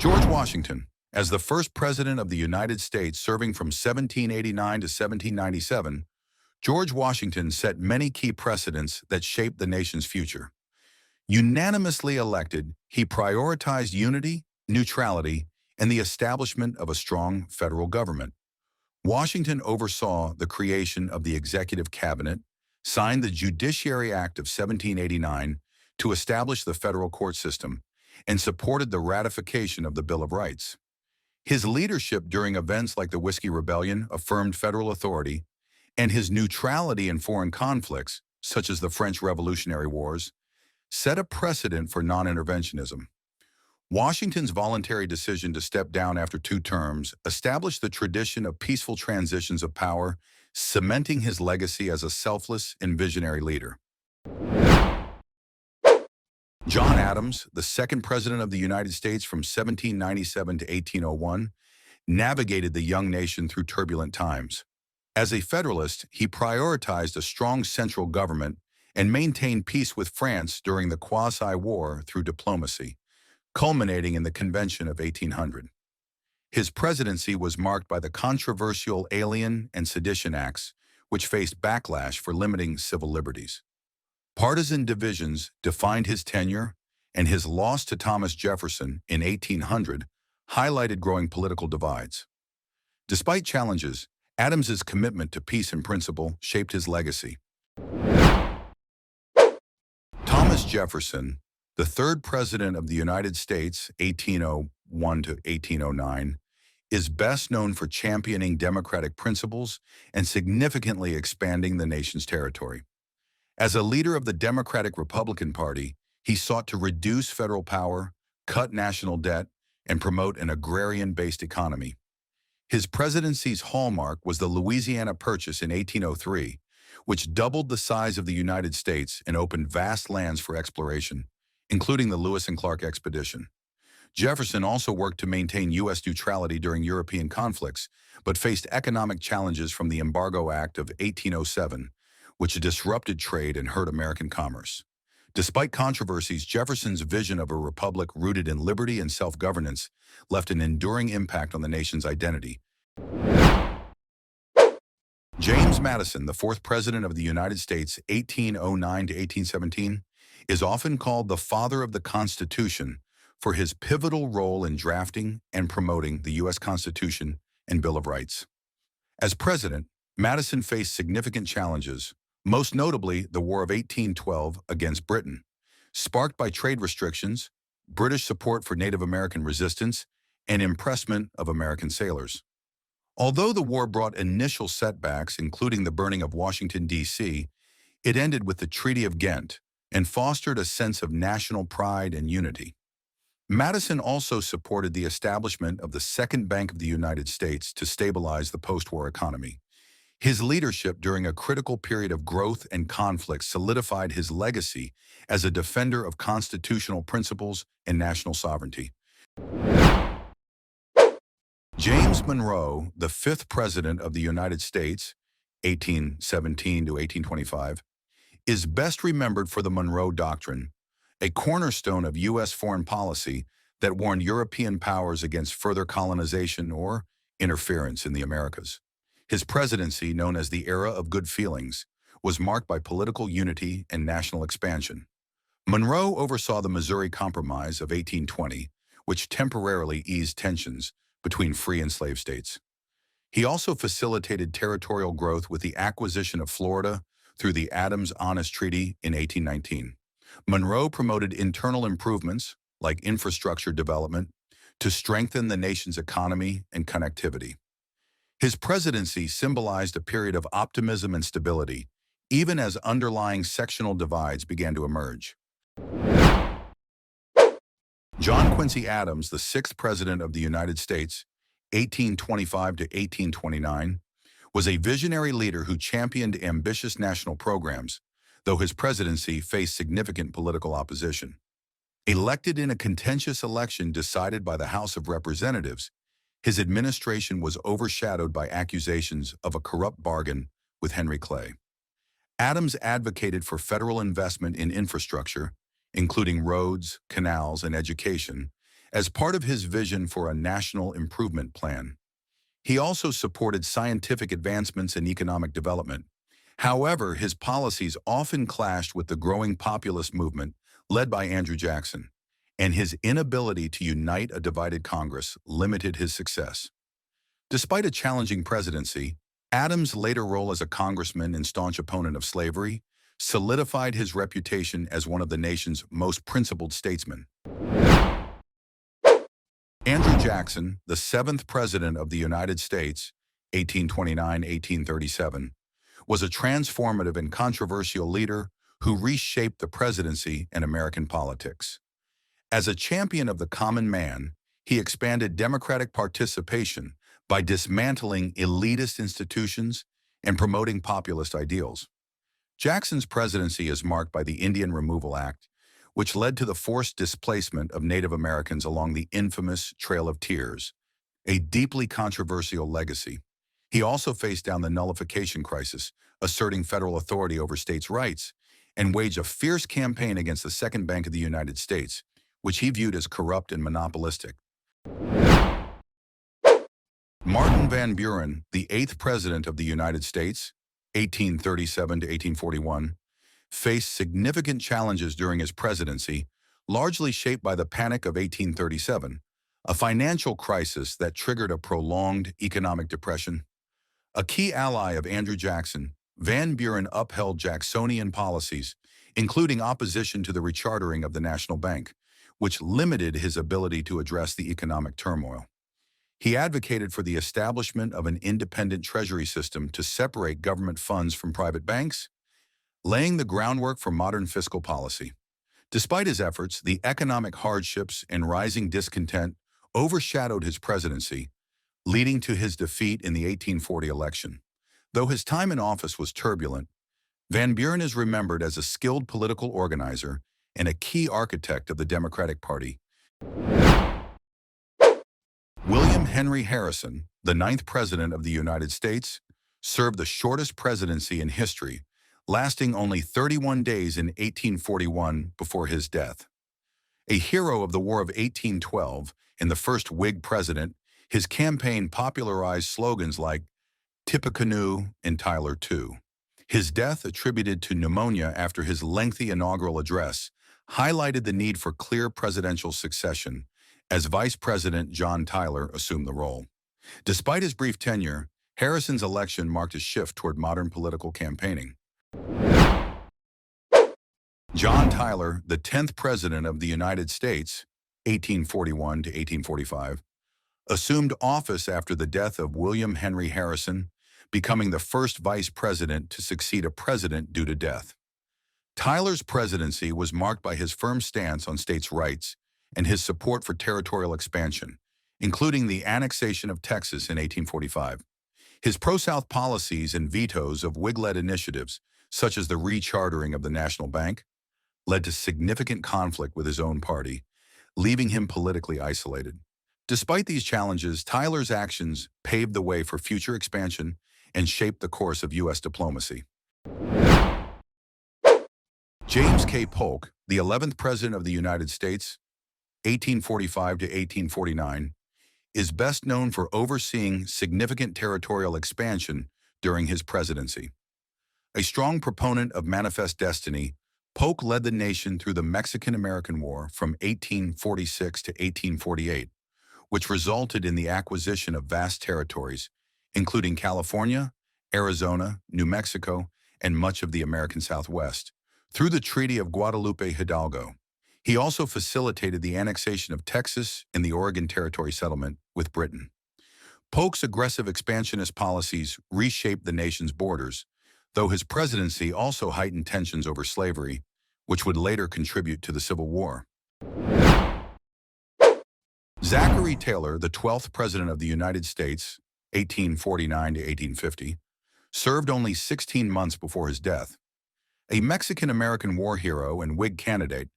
George Washington, as the first president of the United States serving from 1789 to 1797, George Washington set many key precedents that shaped the nation's future. Unanimously elected, he prioritized unity, neutrality, and the establishment of a strong federal government. Washington oversaw the creation of the Executive Cabinet, signed the Judiciary Act of 1789 to establish the federal court system, and supported the ratification of the Bill of Rights. His leadership during events like the Whiskey Rebellion affirmed federal authority, and his neutrality in foreign conflicts, such as the French Revolutionary Wars, set a precedent for non-interventionism. Washington's voluntary decision to step down after 2 terms established the tradition of peaceful transitions of power, cementing his legacy as a selfless and visionary leader. John Adams, the second president of the United States from 1797 to 1801, navigated the young nation through turbulent times. As a Federalist, he prioritized a strong central government and maintained peace with France during the Quasi-War through diplomacy, culminating in the Convention of 1800. His presidency was marked by the controversial Alien and Sedition Acts, which faced backlash for limiting civil liberties. Partisan divisions defined his tenure, and his loss to Thomas Jefferson in 1800 highlighted growing political divides. Despite challenges, Adams's commitment to peace and principle shaped his legacy. Thomas Jefferson, the third president of the United States, 1801 to 1809, is best known for championing democratic principles and significantly expanding the nation's territory. As a leader of the Democratic-Republican Party, he sought to reduce federal power, cut national debt, and promote an agrarian-based economy. His presidency's hallmark was the Louisiana Purchase in 1803, which doubled the size of the United States and opened vast lands for exploration, including the Lewis and Clark expedition. Jefferson also worked to maintain U.S. neutrality during European conflicts, but faced economic challenges from the Embargo Act of 1807, which disrupted trade and hurt American commerce. Despite controversies, Jefferson's vision of a republic rooted in liberty and self-governance left an enduring impact on the nation's identity. James Madison, the fourth president of the United States, 1809 to 1817, is often called the father of the Constitution for his pivotal role in drafting and promoting the U.S. Constitution and Bill of Rights. As president, Madison faced significant challenges, most notably the War of 1812 against Britain, sparked by trade restrictions, British support for Native American resistance, and impressment of American sailors. Although the war brought initial setbacks, including the burning of Washington, D.C., it ended with the Treaty of Ghent and fostered a sense of national pride and unity. Madison also supported the establishment of the Second Bank of the United States to stabilize the post-war economy. His leadership during a critical period of growth and conflict solidified his legacy as a defender of constitutional principles and national sovereignty. James Monroe, the fifth president of the United States, 1817 to 1825, is best remembered for the Monroe Doctrine, a cornerstone of U.S. foreign policy that warned European powers against further colonization or interference in the Americas. His presidency, known as the Era of Good Feelings, was marked by political unity and national expansion. Monroe oversaw the Missouri Compromise of 1820, which temporarily eased tensions between free and slave states. He also facilitated territorial growth with the acquisition of Florida through the Adams-Honest Treaty in 1819. Monroe promoted internal improvements, like infrastructure development, to strengthen the nation's economy and connectivity. His presidency symbolized a period of optimism and stability, even as underlying sectional divides began to emerge. John Quincy Adams, the sixth president of the United States, 1825 to 1829, was a visionary leader who championed ambitious national programs, though his presidency faced significant political opposition. Elected in a contentious election decided by the House of Representatives, his administration was overshadowed by accusations of a corrupt bargain with Henry Clay. Adams advocated for federal investment in infrastructure, including roads, canals, and education, as part of his vision for a national improvement plan. He also supported scientific advancements and economic development. However, his policies often clashed with the growing populist movement led by Andrew Jackson, and his inability to unite a divided Congress limited his success. Despite a challenging presidency, Adams' later role as a congressman and staunch opponent of slavery solidified his reputation as one of the nation's most principled statesmen. Andrew Jackson, the seventh President of the United States, 1829–1837, was a transformative and controversial leader who reshaped the presidency and American politics. As a champion of the common man, he expanded democratic participation by dismantling elitist institutions and promoting populist ideals. Jackson's presidency is marked by the Indian Removal Act, which led to the forced displacement of Native Americans along the infamous Trail of Tears, a deeply controversial legacy. He also faced down the nullification crisis, asserting federal authority over states' rights, and waged a fierce campaign against the Second Bank of the United States, which he viewed as corrupt and monopolistic. Martin Van Buren, the eighth President of the United States, 1837–1841, faced significant challenges during his presidency, largely shaped by the Panic of 1837, a financial crisis that triggered a prolonged economic depression. A key ally of Andrew Jackson, Van Buren upheld Jacksonian policies, including opposition to the rechartering of the National Bank, which limited his ability to address the economic turmoil. He advocated for the establishment of an independent treasury system to separate government funds from private banks, laying the groundwork for modern fiscal policy. Despite his efforts, the economic hardships and rising discontent overshadowed his presidency, leading to his defeat in the 1840 election. Though his time in office was turbulent, Van Buren is remembered as a skilled political organizer and a key architect of the Democratic Party. William Henry Harrison, the ninth President of the United States, served the shortest presidency in history, lasting only 31 days in 1841 before his death. A hero of the War of 1812 and the first Whig president, his campaign popularized slogans like Tippecanoe and Tyler too. His death, attributed to pneumonia after his lengthy inaugural address, highlighted the need for clear presidential succession as Vice President John Tyler assumed the role. Despite his brief tenure, Harrison's election marked a shift toward modern political campaigning. John Tyler, the 10th President of the United States, 1841–1845, assumed office after the death of William Henry Harrison, becoming the first vice president to succeed a president due to death. Tyler's presidency was marked by his firm stance on states' rights and his support for territorial expansion, including the annexation of Texas in 1845. His pro-South policies and vetoes of Whig-led initiatives, such as the rechartering of the National Bank, led to significant conflict with his own party, leaving him politically isolated. Despite these challenges, Tyler's actions paved the way for future expansion and shaped the course of U.S. diplomacy. James K. Polk, the 11th President of the United States, 1845–1849, is best known for overseeing significant territorial expansion during his presidency. A strong proponent of manifest destiny, Polk led the nation through the Mexican-American War from 1846 to 1848, which resulted in the acquisition of vast territories, including California, Arizona, New Mexico, and much of the American Southwest, through the Treaty of Guadalupe Hidalgo. He also facilitated the annexation of Texas and the Oregon Territory settlement with Britain. Polk's aggressive expansionist policies reshaped the nation's borders, though his presidency also heightened tensions over slavery, which would later contribute to the Civil War. Zachary Taylor, the 12th President of the United States, 1849–1850, served only 16 months before his death. A Mexican-American war hero and Whig candidate,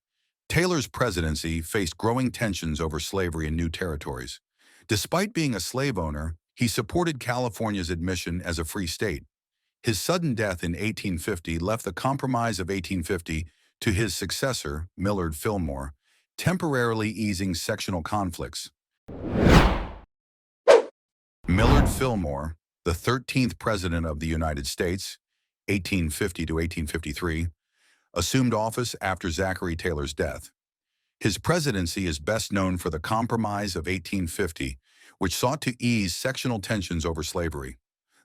Taylor's presidency faced growing tensions over slavery in new territories. Despite being a slave owner, he supported California's admission as a free state. His sudden death in 1850 left the Compromise of 1850 to his successor, Millard Fillmore, temporarily easing sectional conflicts. Millard Fillmore, the 13th President of the United States, 1850 to 1853, assumed office after Zachary Taylor's death. His presidency is best known for the Compromise of 1850, which sought to ease sectional tensions over slavery.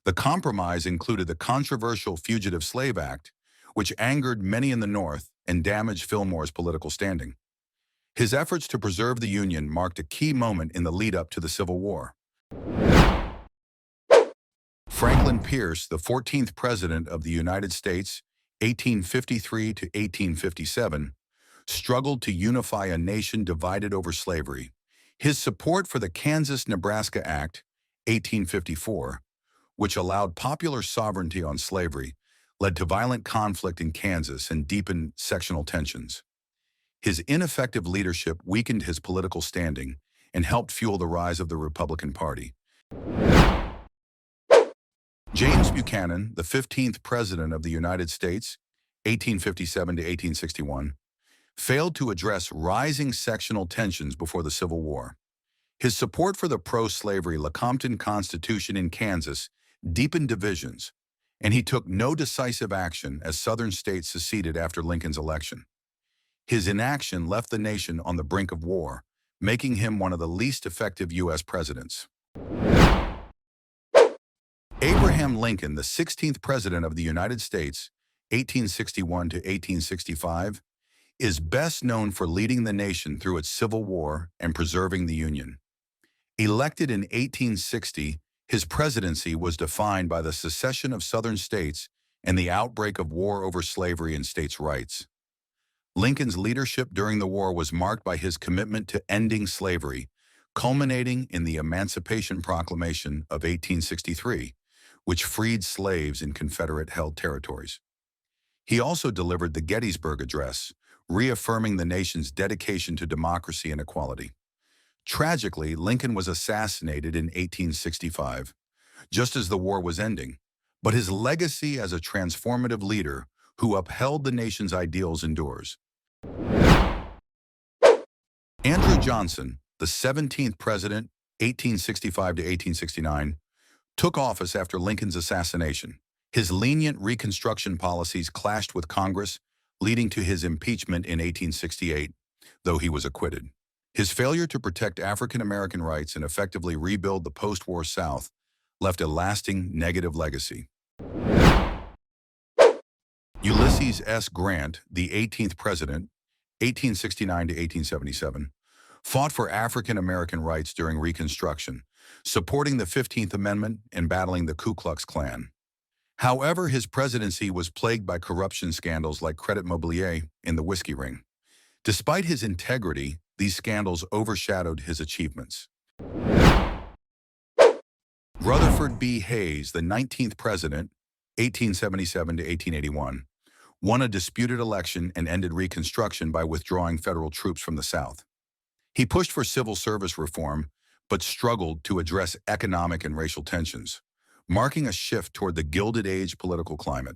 The compromise included the controversial Fugitive Slave Act, which angered many in the North and damaged Fillmore's political standing. His efforts to preserve the Union marked a key moment in the lead-up to the Civil War. Franklin Pierce, the 14th President of the United States, 1853 to 1857, struggled to unify a nation divided over slavery. His support for the Kansas-Nebraska Act, 1854, which allowed popular sovereignty on slavery, led to violent conflict in Kansas and deepened sectional tensions. His ineffective leadership weakened his political standing and helped fuel the rise of the Republican Party. James Buchanan, the 15th President of the United States, 1857 to 1861, failed to address rising sectional tensions before the Civil War. His support for the pro-slavery Lecompton Constitution in Kansas deepened divisions, and he took no decisive action as Southern states seceded after Lincoln's election. His inaction left the nation on the brink of war, making him one of the least effective U.S. presidents. Abraham Lincoln, the 16th President of the United States, 1861 to 1865, is best known for leading the nation through its Civil War and preserving the Union. Elected in 1860, his presidency was defined by the secession of Southern states and the outbreak of war over slavery and states' rights. Lincoln's leadership during the war was marked by his commitment to ending slavery, culminating in the Emancipation Proclamation of 1863, which freed slaves in Confederate-held territories. He also delivered the Gettysburg Address, reaffirming the nation's dedication to democracy and equality. Tragically, Lincoln was assassinated in 1865, just as the war was ending, but his legacy as a transformative leader who upheld the nation's ideals endures. Andrew Johnson, the 17th President, 1865 to 1869, took office after Lincoln's assassination. His lenient Reconstruction policies clashed with Congress, leading to his impeachment in 1868, though he was acquitted. His failure to protect African American rights and effectively rebuild the post-war South left a lasting negative legacy. Ulysses S. Grant, the 18th President, 1869 to 1877, fought for African American rights during Reconstruction, supporting the 15th Amendment and battling the Ku Klux Klan. However, his presidency was plagued by corruption scandals like Credit Mobilier in the whiskey ring. Despite his integrity, these scandals overshadowed his achievements. Rutherford B. Hayes, the 19th President, 1877 to 1881, won a disputed election and ended Reconstruction by withdrawing federal troops from the South. He pushed for civil service reform, but struggled to address economic and racial tensions, marking a shift toward the Gilded Age political climate.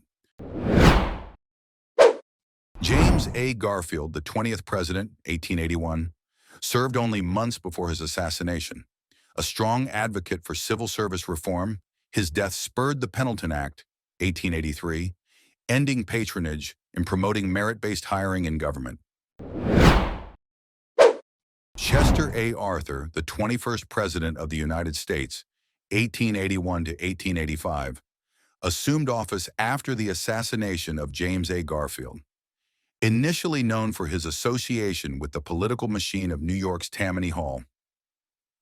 James A. Garfield, the 20th President, 1881, served only months before his assassination. A strong advocate for civil service reform, his death spurred the Pendleton Act, 1883, ending patronage and promoting merit-based hiring in government. Chester A. Arthur, the 21st President of the United States, 1881 to 1885, assumed office after the assassination of James A. Garfield. Initially known for his association with the political machine of New York's Tammany Hall,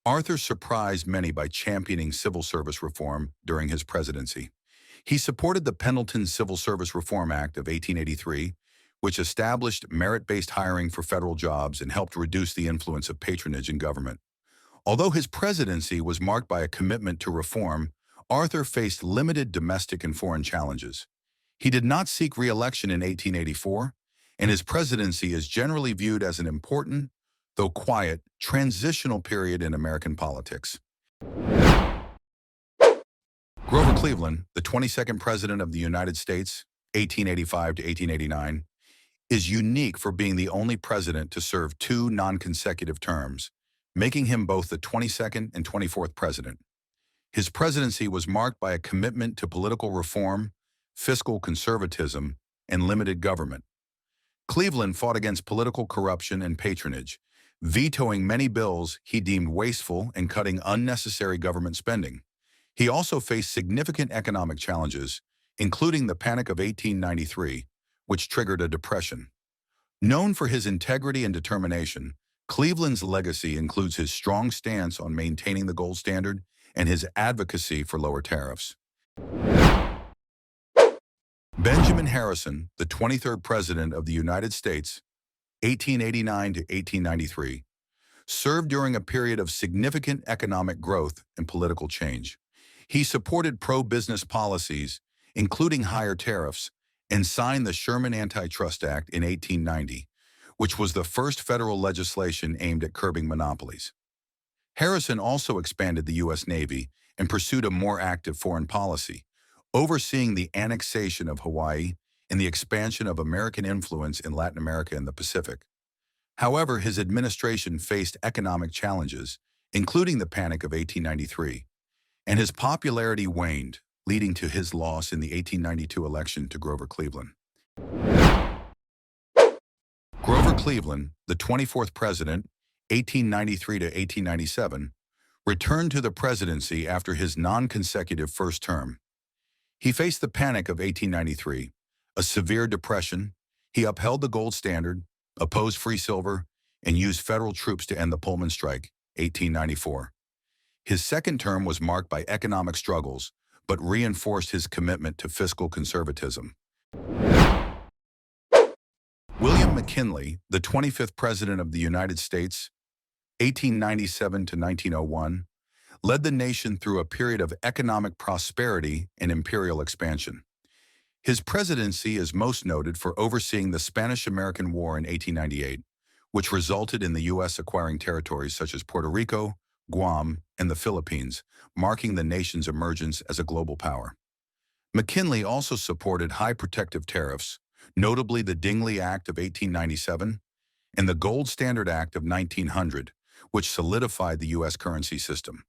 Arthur surprised many by championing civil service reform during his presidency. He supported the Pendleton Civil Service Reform Act of 1883, which established merit-based hiring for federal jobs and helped reduce the influence of patronage in government. Although his presidency was marked by a commitment to reform, Arthur faced limited domestic and foreign challenges. He did not seek re-election in 1884, and his presidency is generally viewed as an important, though quiet, transitional period in American politics. Grover Cleveland, the 22nd President of the United States, 1885 to 1889, is unique for being the only president to serve two non-consecutive terms, making him both the 22nd and 24th president. His presidency was marked by a commitment to political reform, fiscal conservatism, and limited government. Cleveland fought against political corruption and patronage, vetoing many bills he deemed wasteful and cutting unnecessary government spending. He also faced significant economic challenges, including the Panic of 1893, which triggered a depression. Known for his integrity and determination, Cleveland's legacy includes his strong stance on maintaining the gold standard and his advocacy for lower tariffs. Benjamin Harrison, the 23rd President of the United States, 1889 to 1893, served during a period of significant economic growth and political change. He supported pro-business policies, including higher tariffs, and signed the Sherman Antitrust Act in 1890, which was the first federal legislation aimed at curbing monopolies. Harrison also expanded the U.S. Navy and pursued a more active foreign policy, overseeing the annexation of Hawaii and the expansion of American influence in Latin America and the Pacific. However, his administration faced economic challenges, including the Panic of 1893, and his popularity waned, leading to his loss in the 1892 election to Grover Cleveland. Grover Cleveland, the 24th president, 1893 to 1897, returned to the presidency after his non-consecutive first term. He faced the Panic of 1893, a severe depression. He upheld the gold standard, opposed free silver, and used federal troops to end the Pullman strike, 1894. His second term was marked by economic struggles, but reinforced his commitment to fiscal conservatism. William McKinley, the 25th President of the United States, 1897 to 1901, led the nation through a period of economic prosperity and imperial expansion. His presidency is most noted for overseeing the Spanish-American War in 1898, which resulted in the U.S. acquiring territories such as Puerto Rico, Guam, and the Philippines, marking the nation's emergence as a global power. McKinley also supported high protective tariffs, notably the Dingley Act of 1897 and the Gold Standard Act of 1900, which solidified the U.S. currency system.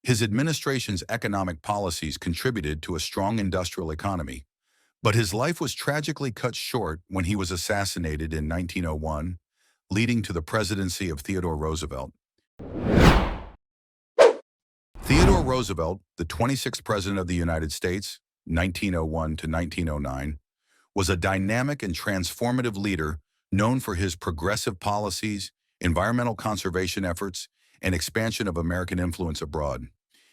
His administration's economic policies contributed to a strong industrial economy, but his life was tragically cut short when he was assassinated in 1901, leading to the presidency of Theodore Roosevelt. Theodore Roosevelt, the 26th President of the United States, 1901 to 1909, was a dynamic and transformative leader known for his progressive policies, environmental conservation efforts, and expansion of American influence abroad.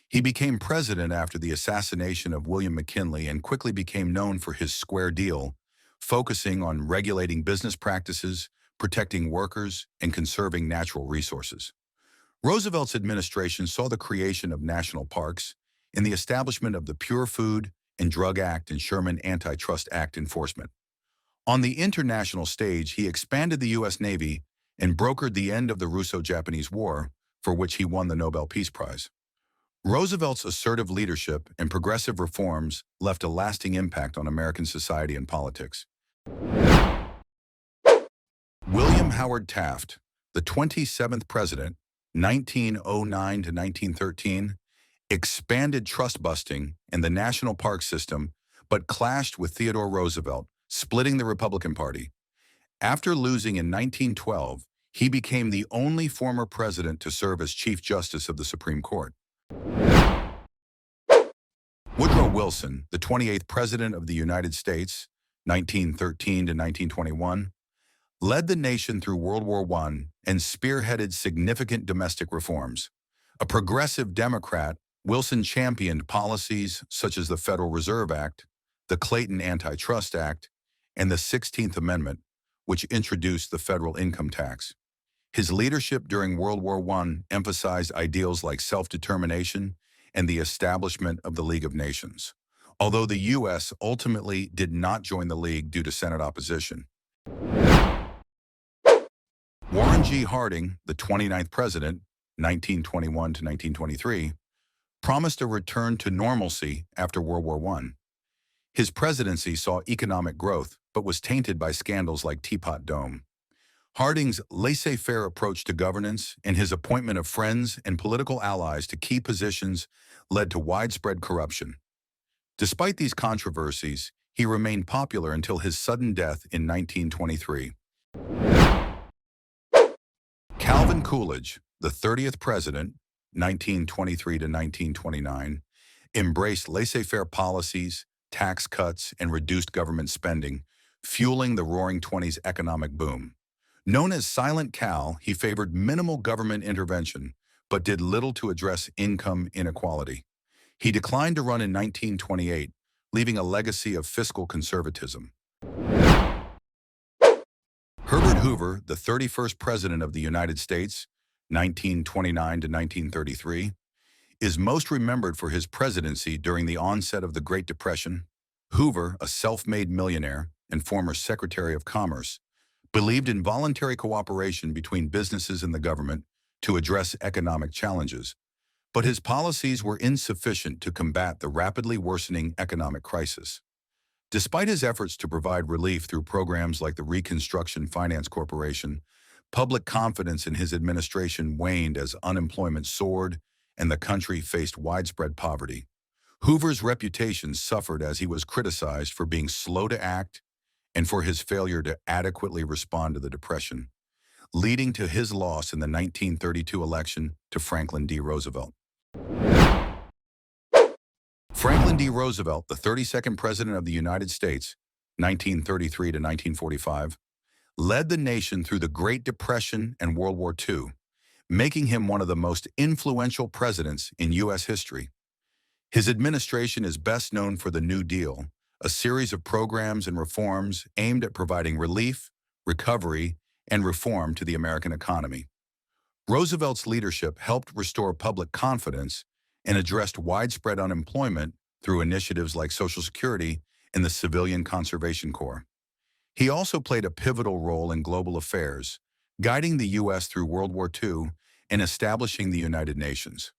He became president after the assassination of William McKinley and quickly became known for his square deal, focusing on regulating business practices, protecting workers, and conserving natural resources. Roosevelt's administration saw the creation of national parks and the establishment of the Pure Food and Drug Act and Sherman Antitrust Act enforcement. On the international stage, he expanded the U.S. Navy and brokered the end of the Russo-Japanese War, for which he won the Nobel Peace Prize. Roosevelt's assertive leadership and progressive reforms left a lasting impact on American society and politics. William Howard Taft, the 27th President, 1909 to 1913, expanded trust busting and the national park system, but clashed with Theodore Roosevelt, splitting the Republican Party. After losing in 1912, he became the only former president to serve as Chief Justice of the Supreme Court. Woodrow Wilson, the 28th President of the United States, 1913 to 1921, led the nation through World War I and spearheaded significant domestic reforms. A progressive Democrat, Wilson championed policies such as the Federal Reserve Act, the Clayton Antitrust Act, and the 16th Amendment, which introduced the federal income tax. His leadership during World War I emphasized ideals like self-determination and the establishment of the League of Nations, although the U.S. ultimately did not join the League due to Senate opposition. Warren G. Harding, the 29th President, 1921 to 1923, promised a return to normalcy after World War I. His presidency saw economic growth, but was tainted by scandals like Teapot Dome. Harding's laissez-faire approach to governance and his appointment of friends and political allies to key positions led to widespread corruption. Despite these controversies, he remained popular until his sudden death in 1923. Calvin Coolidge, the 30th president, 1923 to 1929, embraced laissez-faire policies, tax cuts, and reduced government spending, fueling the Roaring Twenties economic boom. Known as Silent Cal, he favored minimal government intervention, but did little to address income inequality. He declined to run in 1928, leaving a legacy of fiscal conservatism. Herbert Hoover, the 31st President of the United States, 1929 to 1933, is most remembered for his presidency during the onset of the Great Depression. Hoover, a self-made millionaire and former Secretary of Commerce, believed in voluntary cooperation between businesses and the government to address economic challenges, but his policies were insufficient to combat the rapidly worsening economic crisis. Despite his efforts to provide relief through programs like the Reconstruction Finance Corporation, public confidence in his administration waned as unemployment soared and the country faced widespread poverty. Hoover's reputation suffered as he was criticized for being slow to act and for his failure to adequately respond to the Depression, leading to his loss in the 1932 election to Franklin D. Roosevelt. Franklin D. Roosevelt, the 32nd President of the United States, 1933 to 1945, led the nation through the Great Depression and World War II, making him one of the most influential presidents in U.S. history. His administration is best known for the New Deal, a series of programs and reforms aimed at providing relief, recovery, and reform to the American economy. Roosevelt's leadership helped restore public confidence and addressed widespread unemployment through initiatives like Social Security and the Civilian Conservation Corps. He also played a pivotal role in global affairs, guiding the U.S. through World War II and establishing the United Nations.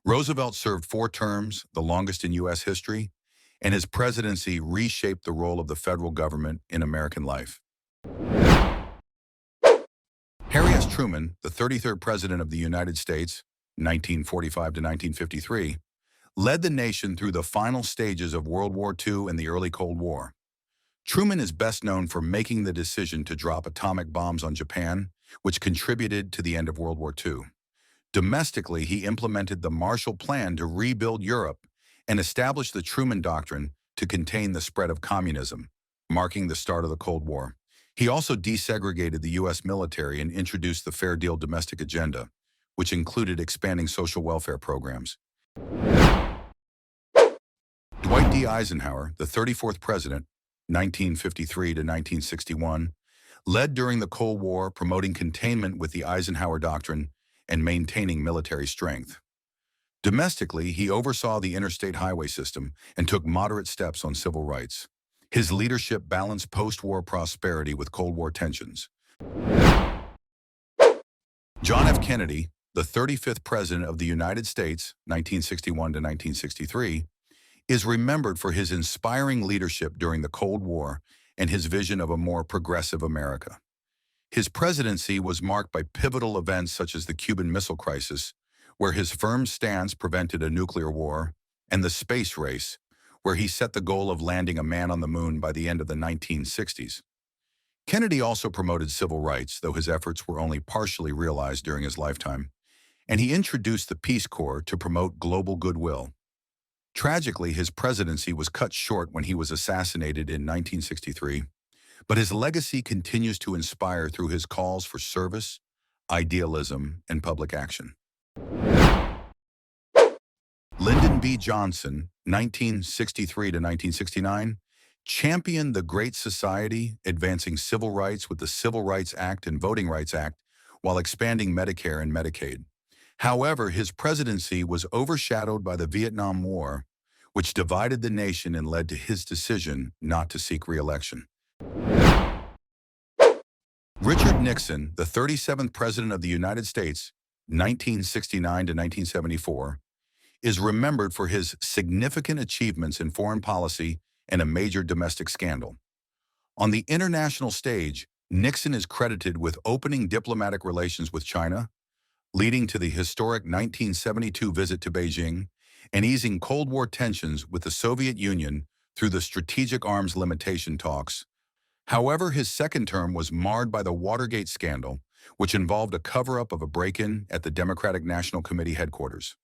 Roosevelt served 4 terms, the longest in U.S. history, and his presidency reshaped the role of the federal government in American life. Harry S. Truman, the 33rd President of the United States, 1945 to 1953, led the nation through the final stages of World War II and the early Cold War. Truman is best known for making the decision to drop atomic bombs on Japan, which contributed to the end of World War II. Domestically, he implemented the Marshall Plan to rebuild Europe and established the Truman Doctrine to contain the spread of communism, marking the start of the Cold War. He also desegregated the U.S. military and introduced the Fair Deal domestic agenda, which included expanding social welfare programs. Dwight D. Eisenhower, the 34th President, 1953 to 1961, led during the Cold War, promoting containment with the Eisenhower Doctrine and maintaining military strength. Domestically, he oversaw the interstate highway system and took moderate steps on civil rights. His leadership balanced post-war prosperity with Cold War tensions. John F. Kennedy, the 35th President of the United States, 1961 to 1963, is remembered for his inspiring leadership during the Cold War and his vision of a more progressive America. His presidency was marked by pivotal events such as the Cuban Missile Crisis, where his firm stance prevented a nuclear war, and the space race, where he set the goal of landing a man on the moon by the end of the 1960s. Kennedy also promoted civil rights, though his efforts were only partially realized during his lifetime, and he introduced the Peace Corps to promote global goodwill. Tragically, his presidency was cut short when he was assassinated in 1963, but his legacy continues to inspire through his calls for service, idealism, and public action. Lyndon B. Johnson, 1963 to 1969, championed the Great Society, advancing civil rights with the Civil Rights Act and Voting Rights Act while expanding Medicare and Medicaid. However, his presidency was overshadowed by the Vietnam War, which divided the nation and led to his decision not to seek re-election. Richard Nixon, the 37th President of the United States, 1969 to 1974, is remembered for his significant achievements in foreign policy and a major domestic scandal. On the international stage, Nixon is credited with opening diplomatic relations with China, leading to the historic 1972 visit to Beijing, and easing Cold War tensions with the Soviet Union through the strategic arms limitation talks. However, his second term was marred by the Watergate scandal, which involved a cover-up of a break-in at the Democratic National Committee headquarters.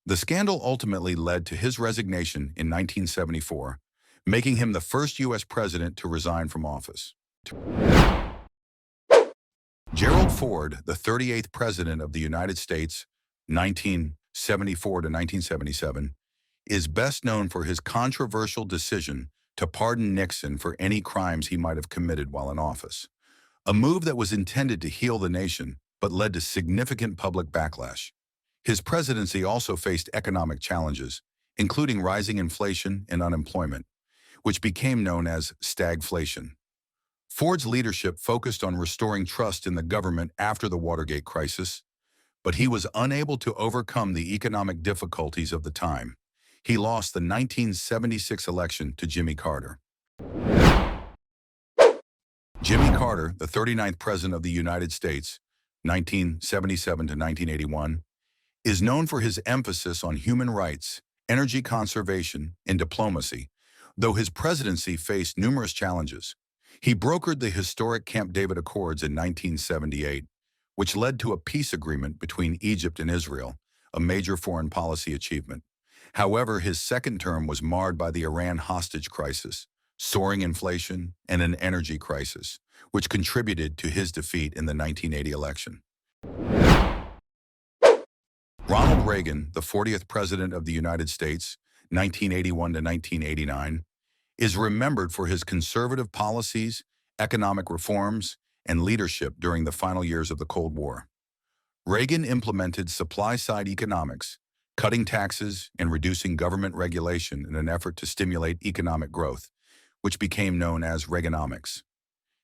The scandal ultimately led to his resignation in 1974, making him the first U.S. president to resign from office. Gerald Ford, the 38th President of the United States, 1974 to 1977, is best known for his controversial decision to pardon Nixon for any crimes he might have committed while in office, a move that was intended to heal the nation but led to significant public backlash. His presidency also faced economic challenges, including rising inflation and unemployment, which became known as stagflation. Ford's leadership focused on restoring trust in the government after the Watergate crisis, but he was unable to overcome the economic difficulties of the time. He lost the 1976 election to Jimmy Carter. Jimmy Carter, the 39th President of the United States, 1977 to 1981, is known for his emphasis on human rights, energy conservation, and diplomacy, though his presidency faced numerous challenges. He brokered the historic Camp David Accords in 1978, which led to a peace agreement between Egypt and Israel, a major foreign policy achievement. However, his second term was marred by the Iran hostage crisis, soaring inflation, and an energy crisis, which contributed to his defeat in the 1980 election. Ronald Reagan, the 40th President of the United States, 1981 to 1989, is remembered for his conservative policies, economic reforms, and leadership during the final years of the Cold War. Reagan implemented supply-side economics, cutting taxes and reducing government regulation in an effort to stimulate economic growth, which became known as Reaganomics.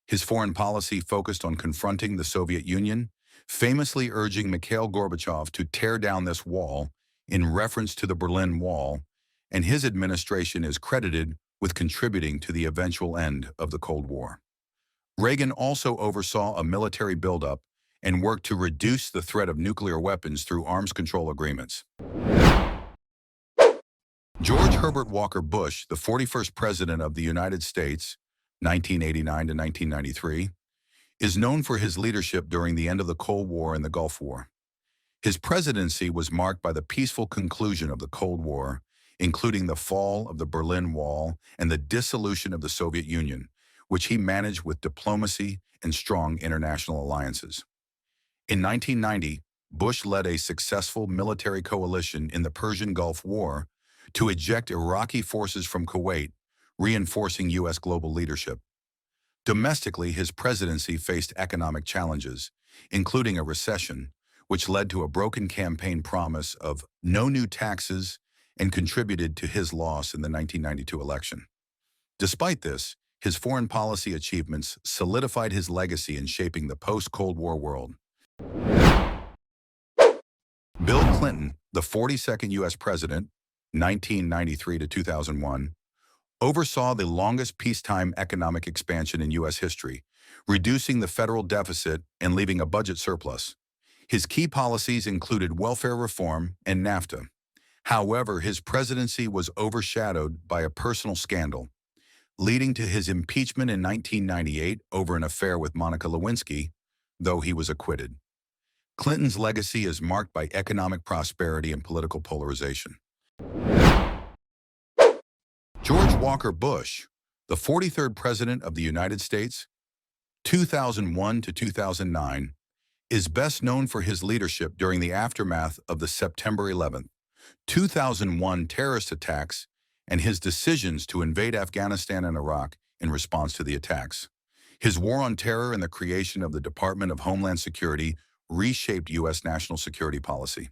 His foreign policy focused on confronting the Soviet Union, famously urging Mikhail Gorbachev to tear down this wall in reference to the Berlin Wall, and his administration is credited with contributing to the eventual end of the Cold War. Reagan also oversaw a military buildup and worked to reduce the threat of nuclear weapons through arms control agreements. George Herbert Walker Bush, the 41st President of the United States, 1989 to 1993, is known for his leadership during the end of the Cold War and the Gulf War. His presidency was marked by the peaceful conclusion of the Cold War, including the fall of the Berlin Wall and the dissolution of the Soviet Union, which he managed with diplomacy and strong international alliances. In 1990, Bush led a successful military coalition in the Persian Gulf War to eject Iraqi forces from Kuwait, reinforcing U.S. global leadership. Domestically, his presidency faced economic challenges, including a recession, which led to a broken campaign promise of no new taxes and contributed to his loss in the 1992 election. Despite this, his foreign policy achievements solidified his legacy in shaping the post-Cold War world. Bill Clinton, the 42nd U.S. President, 1993 to 2001, oversaw the longest peacetime economic expansion in U.S. history, reducing the federal deficit and leaving a budget surplus. His key policies included welfare reform and NAFTA. However, his presidency was overshadowed by a personal scandal, leading to his impeachment in 1998 over an affair with Monica Lewinsky, though he was acquitted. Clinton's legacy is marked by economic prosperity and political polarization. George Walker Bush, the 43rd President of the United States, 2001 to 2009, is best known for his leadership during the aftermath of the September 11th, 2001 terrorist attacks and his decisions to invade Afghanistan and Iraq in response to the attacks. His war on terror and the creation of the Department of Homeland Security reshaped U.S. national security policy.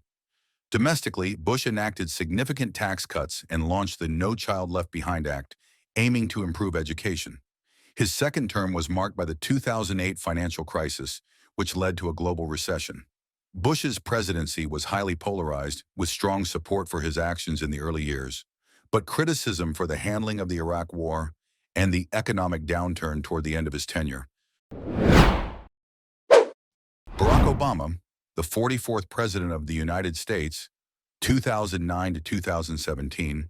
Domestically, Bush enacted significant tax cuts and launched the No Child Left Behind Act, aiming to improve education. His second term was marked by the 2008 financial crisis, which led to a global recession. Bush's presidency was highly polarized, with strong support for his actions in the early years, but criticism for the handling of the Iraq War and the economic downturn toward the end of his tenure. Barack Obama, the 44th President of the United States, 2009 to 2017,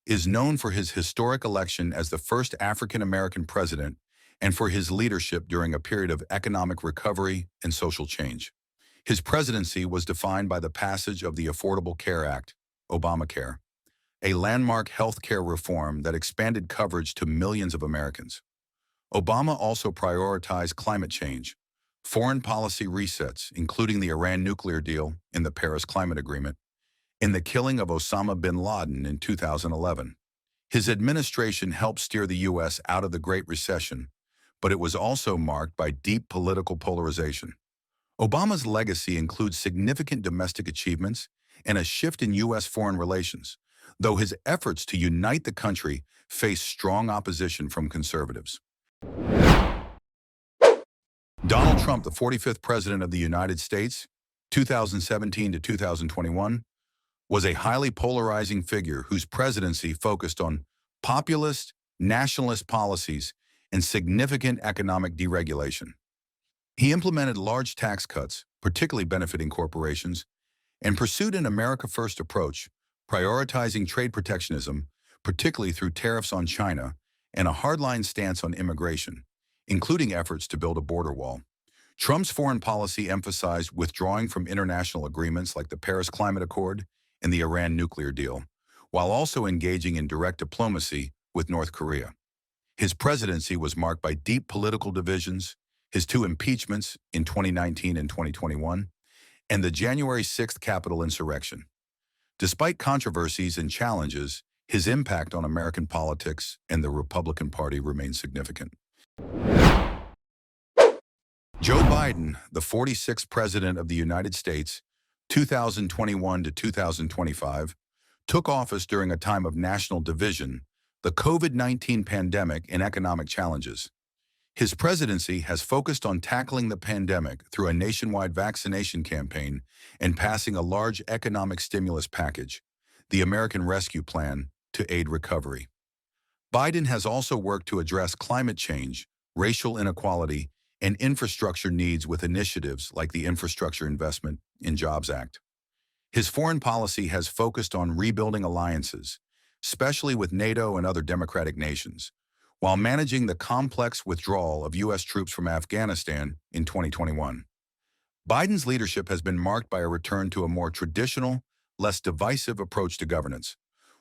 is known for his historic election as the first African-American president and for his leadership during a period of economic recovery and social change. His presidency was defined by the passage of the Affordable Care Act, Obamacare, a landmark health care reform that expanded coverage to millions of Americans. Obama also prioritized climate change, foreign policy resets, including the Iran nuclear deal and the Paris Climate Agreement, and the killing of Osama bin Laden in 2011. His administration helped steer the U.S. out of the Great Recession, but it was also marked by deep political polarization. Obama's legacy includes significant domestic achievements and a shift in U.S. foreign relations, though his efforts to unite the country face strong opposition from conservatives. Donald Trump, the 45th President of the United States, 2017 to 2021, was a highly polarizing figure whose presidency focused on populist, nationalist policies and significant economic deregulation. He implemented large tax cuts, particularly benefiting corporations, and pursued an America First approach, prioritizing trade protectionism, particularly through tariffs on China, and a hardline stance on immigration, including efforts to build a border wall. Trump's foreign policy emphasized withdrawing from international agreements like the Paris Climate Accord and the Iran nuclear deal, while also engaging in direct diplomacy with North Korea. His presidency was marked by deep political divisions, his two impeachments in 2019 and 2021, and the January 6th Capitol insurrection. Despite controversies and challenges, his impact on American politics and the Republican Party remains significant. Joe Biden, the 46th President of the United States, 2021 to 2025, took office during a time of national division, the COVID-19 pandemic and economic challenges. His presidency has focused on tackling the pandemic through a nationwide vaccination campaign and passing a large economic stimulus package, the American Rescue Plan, to aid recovery. Biden has also worked to address climate change, racial inequality, and infrastructure needs with initiatives like the Infrastructure Investment and Jobs Act. His foreign policy has focused on rebuilding alliances, especially with NATO and other democratic nations, while managing the complex withdrawal of U.S. troops from Afghanistan in 2021. Biden's leadership has been marked by a return to a more traditional, less divisive approach to governance,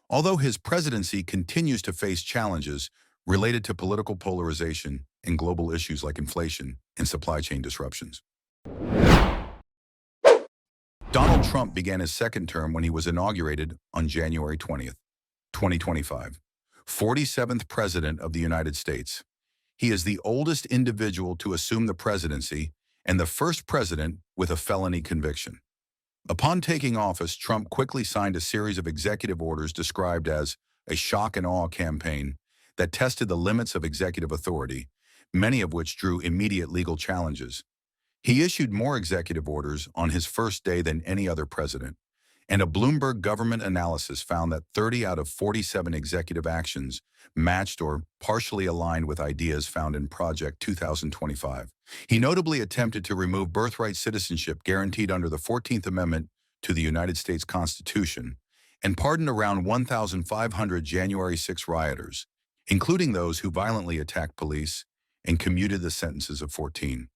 although his presidency continues to face challenges related to political polarization and global issues like inflation and supply chain disruptions. Donald Trump began his second term when he was inaugurated on January 20th, 2025, 47th President of the United States. He is the oldest individual to assume the presidency and the first president with a felony conviction. Upon taking office, Trump quickly signed a series of executive orders described as a shock and awe campaign that tested the limits of executive authority, many of which drew immediate legal challenges. He issued more executive orders on his first day than any other president, and a Bloomberg government analysis found that 30 out of 47 executive actions matched or partially aligned with ideas found in Project 2025. He notably attempted to remove birthright citizenship guaranteed under the 14th Amendment to the United States Constitution and pardoned around 1,500 January 6 rioters, including those who violently attacked police, and commuted the sentences of 14.